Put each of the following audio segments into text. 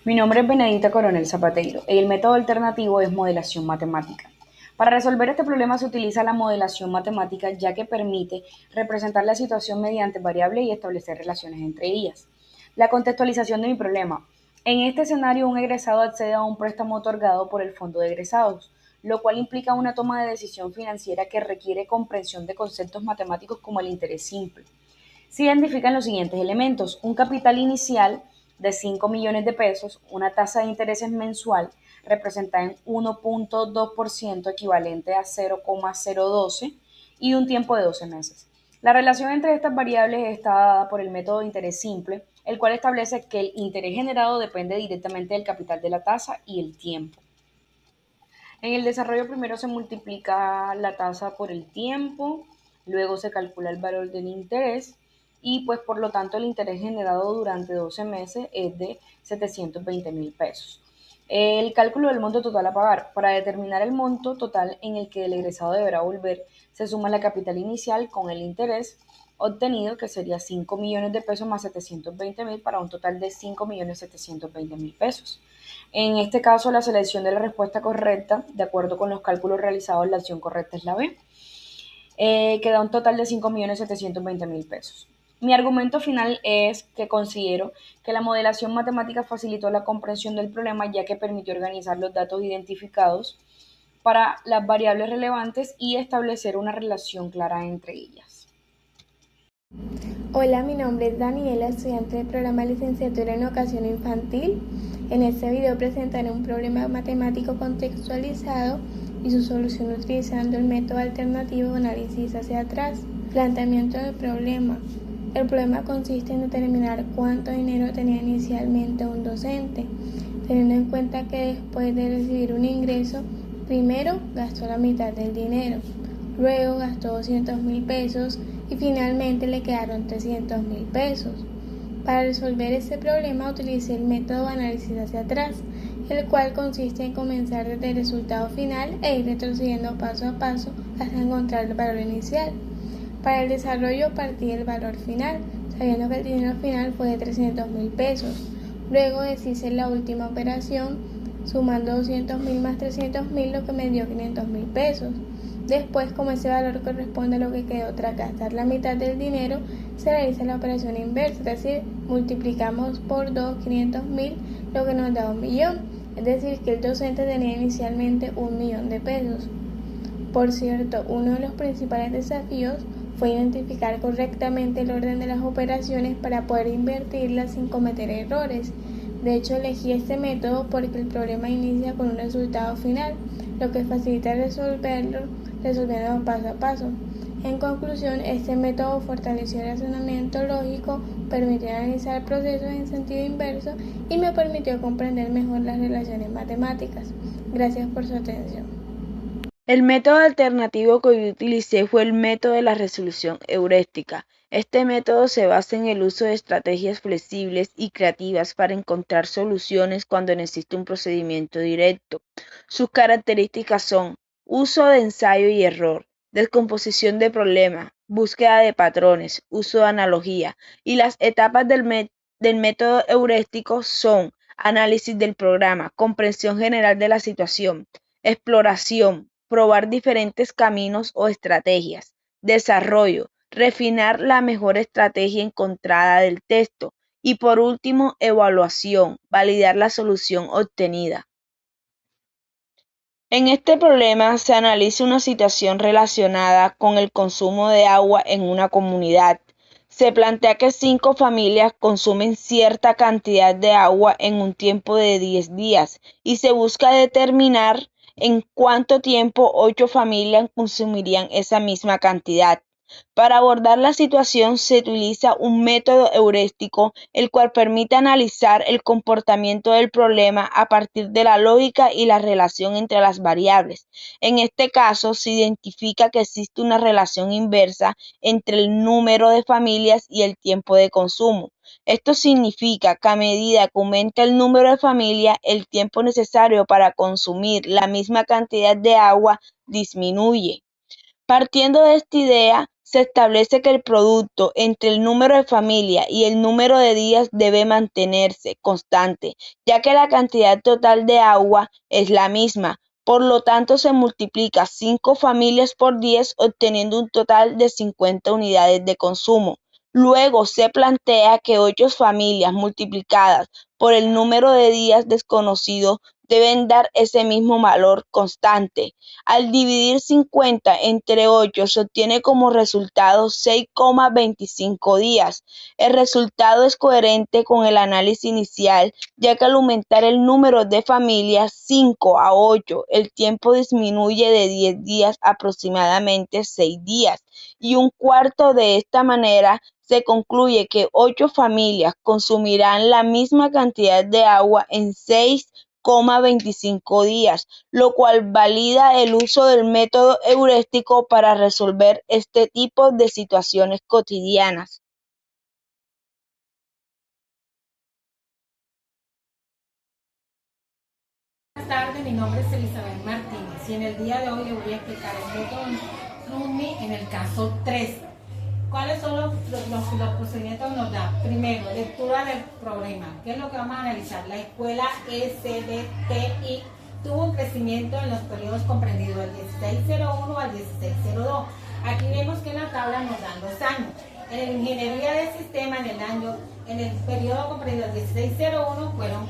Mi nombre es Benedita Coronel Zapateiro y el método alternativo es modelación matemática. Para resolver este problema se utiliza la modelación matemática ya que permite representar la situación mediante variables y establecer relaciones entre ellas. La contextualización de mi problema. En este escenario, un egresado accede a un préstamo otorgado por el Fondo de Egresados, lo cual implica una toma de decisión financiera que requiere comprensión de conceptos matemáticos como el interés simple. Se identifican los siguientes elementos: un capital inicial de 5 millones de pesos, una tasa de intereses mensual representada en 1.2% equivalente a 0,012 y un tiempo de 12 meses. La relación entre estas variables está dada por el método de interés simple, el cual establece que el interés generado depende directamente del capital de la tasa y el tiempo. En el desarrollo primero se multiplica la tasa por el tiempo, luego se calcula el valor del interés y pues por lo tanto el interés generado durante 12 meses es de 720.000 pesos. El cálculo del monto total a pagar. Para determinar el monto total en el que el egresado deberá volver, se suma la capital inicial con el interés obtenido, que sería 5 millones de pesos más 720.000 para un total de 5.720.000 pesos. En este caso, la selección de la respuesta correcta, de acuerdo con los cálculos realizados, la opción correcta es la B, que da un total de 5.720.000 pesos. Mi argumento final es que considero que la modelación matemática facilitó la comprensión del problema, ya que permitió organizar los datos identificados para las variables relevantes y establecer una relación clara entre ellas. Hola, mi nombre es Daniela, estudiante del programa de licenciatura en educación infantil. En este video presentaré un problema matemático contextualizado y su solución utilizando el método alternativo de análisis hacia atrás. Planteamiento del problema. El problema consiste en determinar cuánto dinero tenía inicialmente un docente, teniendo en cuenta que después de recibir un ingreso, primero gastó la mitad del dinero, luego gastó 200.000 pesos y finalmente le quedaron 300.000 pesos. Para resolver este problema utilicé el método de análisis hacia atrás, el cual consiste en comenzar desde el resultado final e ir retrocediendo paso a paso hasta encontrar el valor inicial. Para el desarrollo partí del valor final, sabiendo que el dinero final fue de 300.000 pesos. Luego deshice la última operación, sumando 200.000 más 300.000, lo que me dio 500.000 pesos. Después, como ese valor corresponde a lo que quedó tras gastar la mitad del dinero, se realiza la operación inversa, es decir, multiplicamos por 2 500.000, lo que nos da 1.000.000, es decir, que el docente tenía inicialmente 1.000.000 de pesos. Por cierto, uno de los principales desafíos fue identificar correctamente el orden de las operaciones para poder invertirlas sin cometer errores. De hecho, elegí este método porque el problema inicia con un resultado final, lo que facilita resolviendo paso a paso. En conclusión, este método fortaleció el razonamiento lógico, permitió analizar procesos en sentido inverso y me permitió comprender mejor las relaciones matemáticas. Gracias por su atención. El método alternativo que hoy utilicé fue el método de la resolución heurística. Este método se basa en el uso de estrategias flexibles y creativas para encontrar soluciones cuando no existe un procedimiento directo. Sus características son uso de ensayo y error, descomposición de problemas, búsqueda de patrones, uso de analogía, y las etapas del método heurístico son análisis del programa, comprensión general de la situación, exploración, probar diferentes caminos o estrategias, desarrollo, refinar la mejor estrategia encontrada del texto y por último, evaluación, validar la solución obtenida. En este problema se analiza una situación relacionada con el consumo de agua en una comunidad. Se plantea que 5 familias consumen cierta cantidad de agua en un tiempo de 10 días y se busca determinar en cuánto tiempo 8 familias consumirían esa misma cantidad. Para abordar la situación se utiliza un método heurístico, el cual permite analizar el comportamiento del problema a partir de la lógica y la relación entre las variables. En este caso, se identifica que existe una relación inversa entre el número de familias y el tiempo de consumo. Esto significa que a medida que aumenta el número de familias, el tiempo necesario para consumir la misma cantidad de agua disminuye. Partiendo de esta idea, se establece que el producto entre el número de familias y el número de días debe mantenerse constante, ya que la cantidad total de agua es la misma. Por lo tanto, se multiplica 5 familias por 10, obteniendo un total de 50 unidades de consumo. Luego se plantea que 8 familias multiplicadas por el número de días desconocido deben dar ese mismo valor constante. Al dividir 50 entre 8 se obtiene como resultado 6,25 días. El resultado es coherente con el análisis inicial, ya que al aumentar el número de familias 5 a 8, el tiempo disminuye de 10 días a aproximadamente 6 días y un cuarto. De esta manera se concluye que 8 familias consumirán la misma cantidad de agua en 6,25 días, lo cual valida el uso del método heurístico para resolver este tipo de situaciones cotidianas. Buenas tardes, mi nombre es Elizabeth Martínez y en el día de hoy le voy a explicar el método Rumi en el caso 3. ¿Cuáles son los procedimientos que nos da? Primero, lectura del problema. ¿Qué es lo que vamos a analizar? La escuela SDTI tuvo un crecimiento en los periodos comprendidos del 1601 al 1602. Aquí vemos que en la tabla nos dan los años. En la ingeniería del sistema, en el periodo comprendido del 1601 fueron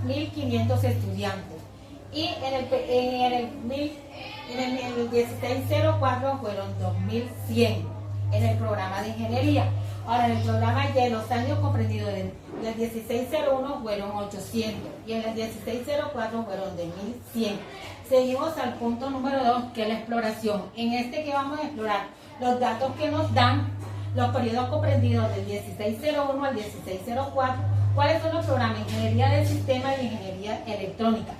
15.500 estudiantes. Y en el 1604 fueron 2.100 en el programa de ingeniería. Ahora, en el programa Y, los años comprendidos del 1601 fueron 800 y en el 1604 fueron de 1.100. Seguimos al punto número 2, que es la exploración. En este que vamos a explorar los datos que nos dan los periodos comprendidos del 1601 al 1604, cuáles son los programas de ingeniería del sistema y ingeniería electrónica.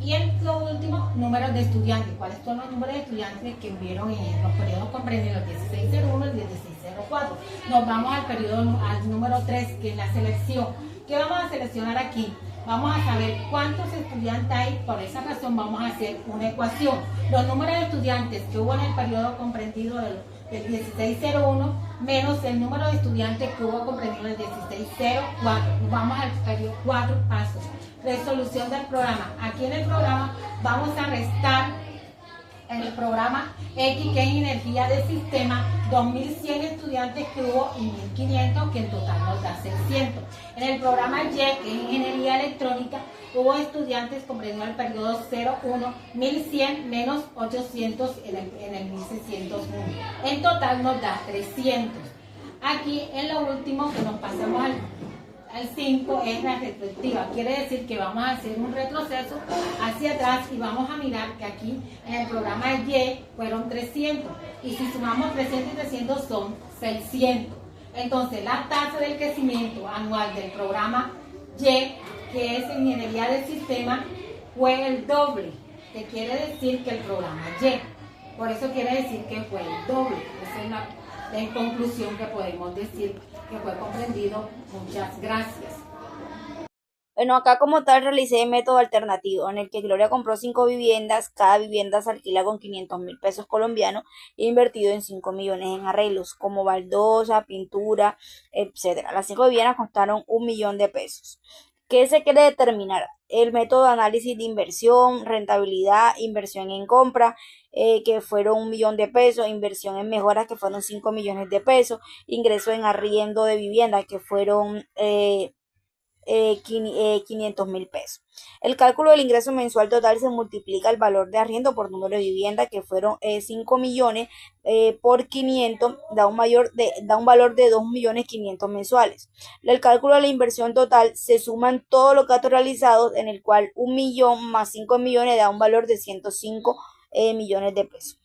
Y en lo último, números de estudiantes. ¿Cuáles son los números de estudiantes que hubieron en los periodos comprendidos del 1601 y 1604? Nos vamos al número 3, que es la selección. ¿Qué vamos a seleccionar aquí? Vamos a saber cuántos estudiantes hay. Por esa razón vamos a hacer una ecuación. Los números de estudiantes que hubo en el periodo comprendido del 1601 menos el número de estudiantes que hubo comprendido en el 1604. Nos vamos al periodo 4 pasos. Resolución del programa. Aquí en el programa vamos a restar en el programa X, que es energía del sistema, 2.100 estudiantes que hubo y 1.500, que en total nos da 600. En el programa Y, que es ingeniería electrónica, hubo estudiantes comprendido el periodo 01, 1.100 menos 800 en el 1.601. En total nos da 300. Aquí en lo último, que nos pasamos al 5, es la retrospectiva. Quiere decir que vamos a hacer un retroceso hacia atrás y vamos a mirar que aquí en el programa Y fueron 300 y si sumamos 300 y 300 son 600. Entonces la tasa del crecimiento anual del programa Y, que es ingeniería del sistema, fue el doble, que quiere decir que el programa Y, por eso quiere decir que fue el doble. Esa es la conclusión que podemos decir que fue comprendido. Muchas gracias. Bueno, acá como tal realicé el método alternativo en el que Gloria compró 5 viviendas, cada vivienda se alquila con 500.000 pesos colombianos e invertido en 5 millones en arreglos como baldosa, pintura, etcétera. Las 5 viviendas costaron 1 millón de pesos. ¿Qué se quiere determinar? El método de análisis de inversión, rentabilidad, inversión en compra, que fueron 1 millón de pesos, inversión en mejoras, que fueron 5 millones de pesos, ingreso en arriendo de vivienda, que fueron 500.000 pesos. El cálculo del ingreso mensual total se multiplica el valor de arriendo por número de vivienda, que fueron 5 millones por 500, da un valor de 2.500.000 mensuales. El cálculo de la inversión total se suman todos los gastos realizados, en el cual 1 millón más 5 millones da un valor de 105 millones de pesos.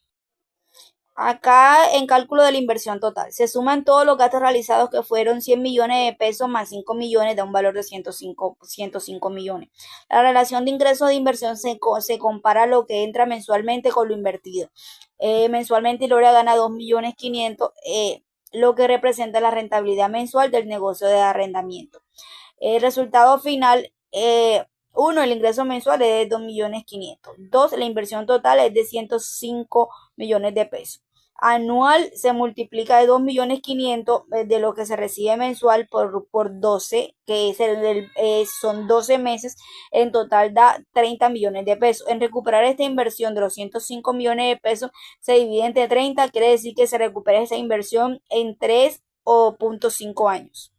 Acá en cálculo de la inversión total se suman todos los gastos realizados, que fueron 100 millones de pesos más 5 millones, da un valor de 105 millones. La relación de ingresos de inversión se compara lo que entra mensualmente con lo invertido. Mensualmente Gloria gana 2.500.000, lo que representa la rentabilidad mensual del negocio de arrendamiento. El resultado final, 1, el ingreso mensual es de 2.500.000. 2, la inversión total es de 105 millones de pesos. anual se multiplica de 2.500.000 de lo que se recibe mensual por 12, que son 12 meses, en total da 30 millones de pesos. En recuperar esta inversión de los 105 millones de pesos se divide entre 30, quiere decir que se recupera esa inversión en 3,5 años.